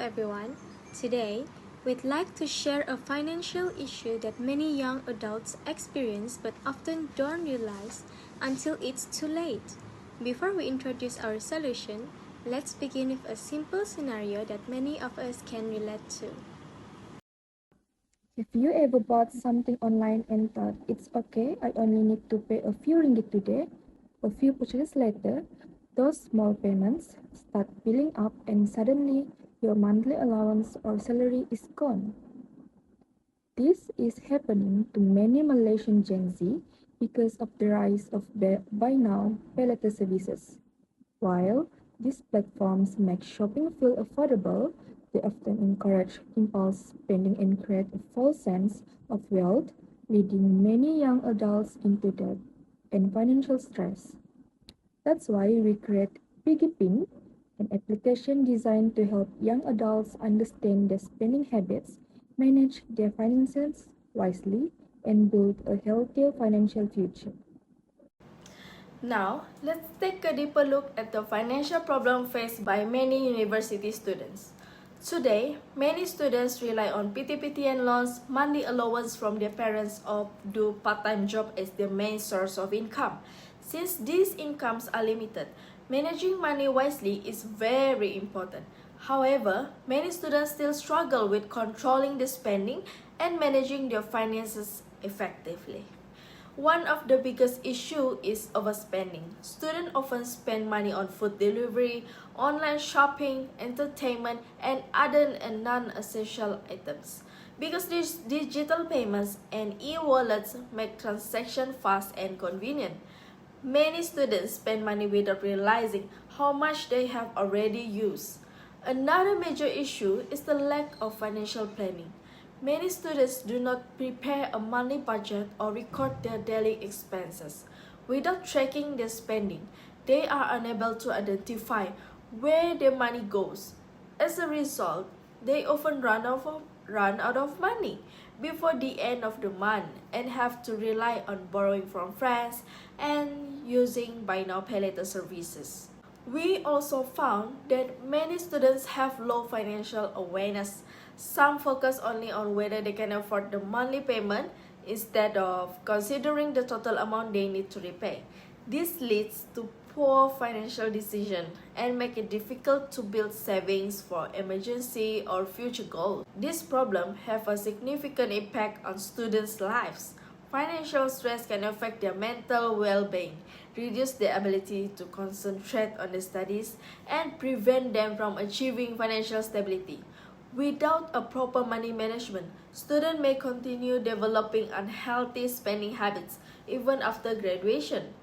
everyone. Today, we'd like to share a financial issue that many young adults experience but often don't realize until it's too late. Before we introduce our solution, let's begin with a simple scenario that many of us can relate to. Have you ever bought something online and thought, it's okay, I only need to pay a few ringgit today? A few purchases later, those small payments start piling up and suddenly your monthly allowance or salary is gone. This is happening to many Malaysian Gen Z because of the rise of buy now, pay later services. While these platforms make shopping feel affordable, they often encourage impulse spending and create a false sense of wealth, leading many young adults into debt and financial stress. That's why we create Piggy Pink, an application designed to help young adults understand their spending habits, manage their finances wisely, and build a healthier financial future. Now, let's take a deeper look at the financial problem faced by many university students. Today, many students rely on PTPTN loans, monthly allowance from their parents, or do part-time job as their main source of income. Since these incomes are limited, managing money wisely is very important. However, many students still struggle with controlling the spending and managing their finances effectively. One of the biggest issues is overspending. Students often spend money on food delivery, online shopping, entertainment, and other non-essential items. Because these digital payments and e-wallets make transactions fast and convenient, many students spend money without realizing how much they have already used. Another major issue is the lack of financial planning. Many students do not prepare a monthly budget or record their daily expenses. Without tracking their spending, they are unable to identify where their money goes. As a result, they often run out of money before the end of the month and have to rely on borrowing from friends and using buy now pay later services. We also found that many students have low financial awareness. Some focus only on whether they can afford the monthly payment instead of considering the total amount they need to repay. This leads to poor financial decisions and make it difficult to build savings for emergency or future goals. This problem have a significant impact on students' lives. Financial stress can affect their mental well-being, reduce their ability to concentrate on their studies, and prevent them from achieving financial stability. Without a proper money management, students may continue developing unhealthy spending habits even after graduation.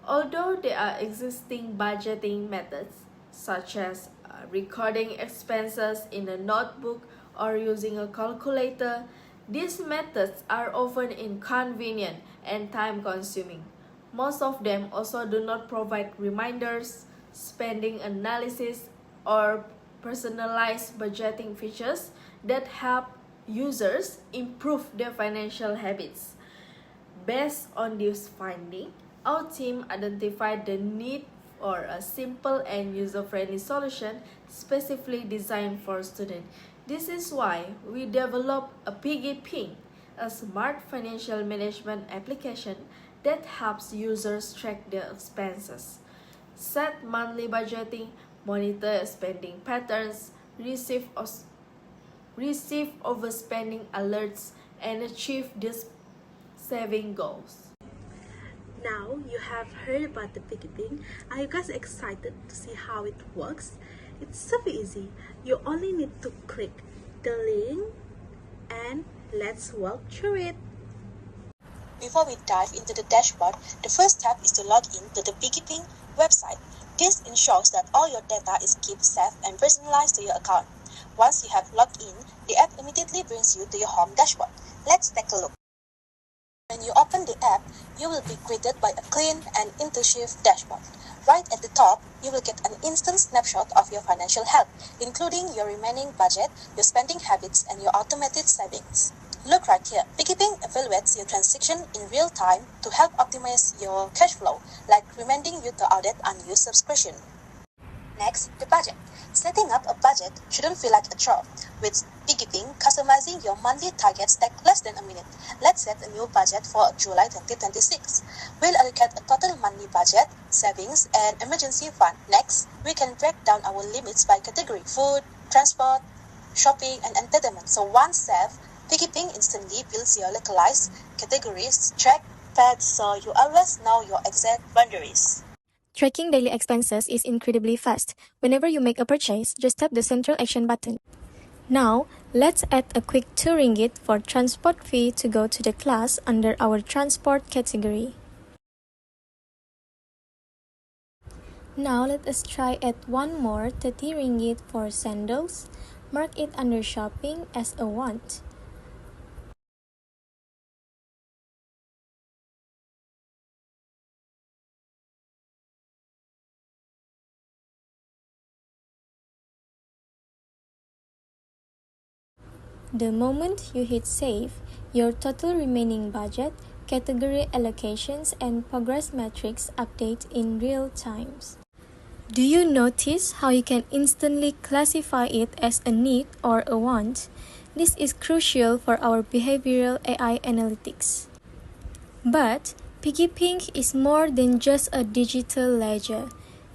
Although there are existing budgeting methods, such as recording expenses in a notebook or using a calculator, these methods are often inconvenient and time-consuming. Most of them also do not provide reminders, spending analysis, or personalized budgeting features that help users improve their financial habits. Based on this finding, our team identified the need for a simple and user-friendly solution specifically designed for students. This is why we developed a Piggy Pink, a smart financial management application that helps users track their expenses, set monthly budgeting, monitor spending patterns, receive overspending alerts, and achieve these saving goals. Now you have heard about the Piggy Pink. Are you guys excited to see how it works? It's super easy. You only need to click the link and let's walk through it. Before we dive into the dashboard, the first step is to log in to the Piggy Pink website. This ensures that all your data is kept safe and personalized to your account. Once you have logged in, the app immediately brings you to your home dashboard. Let's take a look. When you open the app, you will be greeted by a clean and intuitive dashboard. Right at the top, you will get an instant snapshot of your financial health, including your remaining budget, your spending habits, and your automated savings. Look right here. Piggy Pink evaluates your transaction in real time to help optimize your cash flow, like reminding you to audit unused subscription. Next, the budget. Setting up a budget shouldn't feel like a chore. With Piggyping, customizing your monthly targets take less than a minute. Let's set a new budget for July 2026. We'll allocate a total monthly budget, savings, and emergency fund. Next, we can break down our limits by category: food, transport, shopping, and entertainment. So once set, Piggyping instantly builds your localized categories, track pads, so you always know your exact boundaries. Tracking daily expenses is incredibly fast. Whenever you make a purchase, just tap the central action button. Now, let's add a quick 2 ringgit for transport fee to go to the class under our transport category. Now let us try add one more 30 ringgit for sandals. Mark it under shopping as a want. The moment you hit save, your total remaining budget, category allocations, and progress metrics update in real time. Do you notice how you can instantly classify it as a need or a want? This is crucial for our behavioral AI analytics. But PiggyPink is more than just a digital ledger.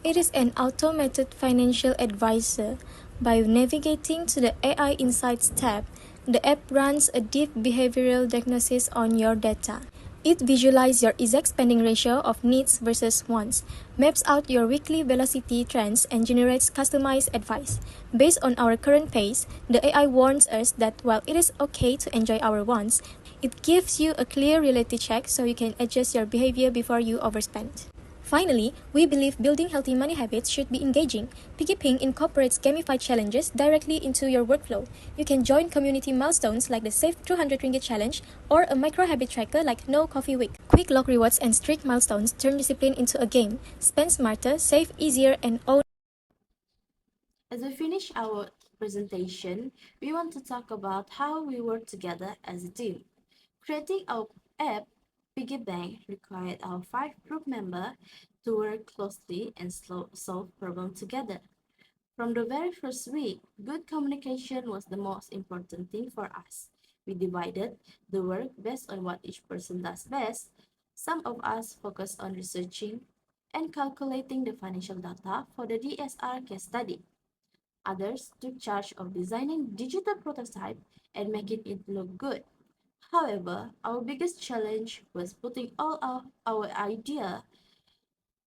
It is an automated financial advisor. By navigating to the AI Insights tab, the app runs a deep behavioral diagnosis on your data. It visualizes your exact spending ratio of needs versus wants, maps out your weekly velocity trends, and generates customized advice. Based on our current pace, the AI warns us that while it is okay to enjoy our wants, it gives you a clear reality check so you can adjust your behavior before you overspend. Finally, we believe building healthy money habits should be engaging. PiggyPink incorporates gamified challenges directly into your workflow. You can join community milestones like the Save 200 Ringgit Challenge or a micro habit tracker like No Coffee Week. Quick lock rewards and strict milestones turn discipline into a game. Spend smarter, save easier, and own. As we finish our presentation, we want to talk about how we work together as a team. Creating our app, Piggy Bank, required our 5 group members to work closely and solve problems together. From the very first week, good communication was the most important thing for us. We divided the work based on what each person does best. Some of us focused on researching and calculating the financial data for the DSR case study. Others took charge of designing digital prototype and making it look good. However, our biggest challenge was putting all of our idea.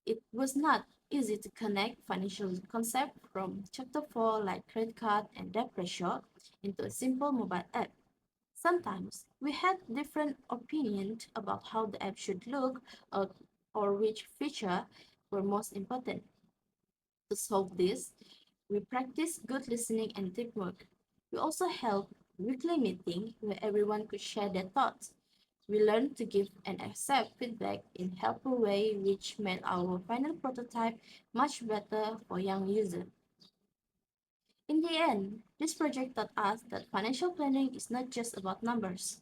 It was not easy to connect financial concept from chapter 4 like credit card and debt ratio into a simple mobile app. Sometimes we had different opinions about how the app should look or which feature were most important. To solve this, we practiced good listening and teamwork. We also held weekly meeting where everyone could share their thoughts. We learned to give and accept feedback in helpful way, which made our final prototype much better for young users. In the end, this project taught us that financial planning is not just about numbers.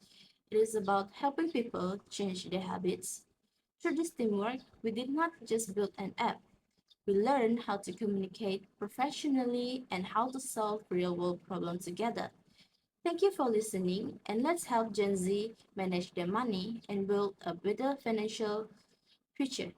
It is about helping people change their habits. Through this teamwork, we did not just build an app. We learned how to communicate professionally and how to solve real-world problems together. Thank you for listening, and let's help Gen Z manage their money and build a better financial future.